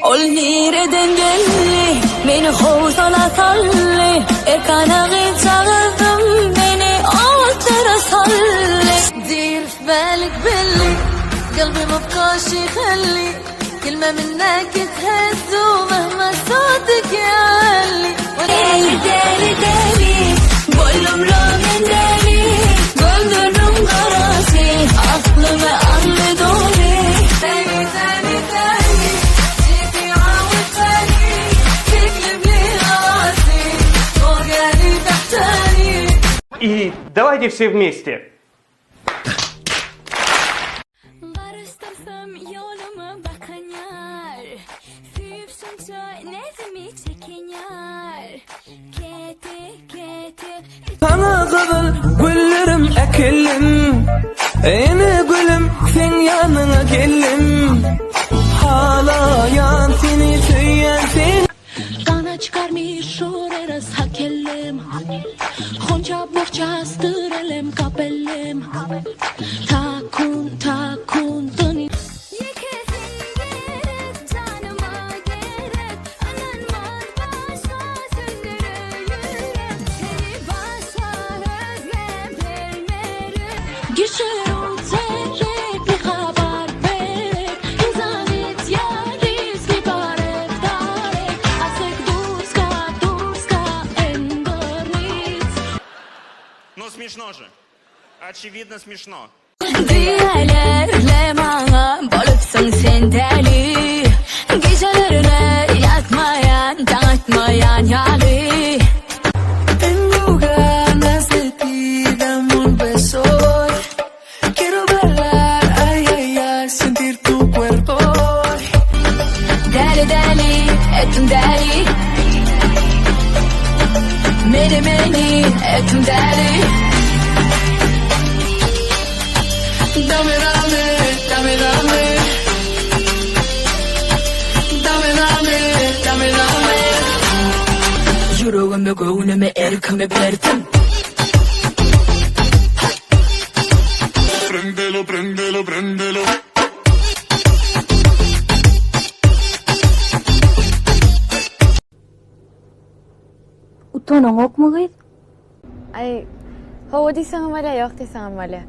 Olnireden gelli beni hovzana salli Ekana çağırdım beni altıra salli Dirf بالك belli قلبي مبقاش يخلي كلمة منك تهز ومهما صوتك يعلي دالي دالي دالي قولهم رامن دالي قولهم قراسي عقلımı anladığını دالي دالي دالي جيتي عاود تاني تكلم لي راسي وقالي تحتاني. И давайте все вместе. Sana kadar güllerim ekelim Yine gülüm sen yanına gelim Hala yan seni söyleyen seni Bana çıkarmış orası hakelim Honca bohça astıralım kapelim Takun takun dönü Geçiyorum terek bir haber vererek İnsanit yariz bir barek darek Asık дурска эндорит. Ну смешно же. Очевидно смешно. Diğerlerle bana balıksın sen deli Gecelerine yatmayan, dağıtmayan yali En ganas de ti, dame un beso Quiero bailar, ay, ay, ay, sentir tu cuerpo Deli deli, ettim deli Meni, ettim deli Dame, dame, dame, dame Dame, dame, dame, dame Yüreğime göğnüme erkime verdim Prendelo, prendelo, prendelo. Utonong ok mo guys? Ay, hawa di sa nga mala, yok di sa nga mala.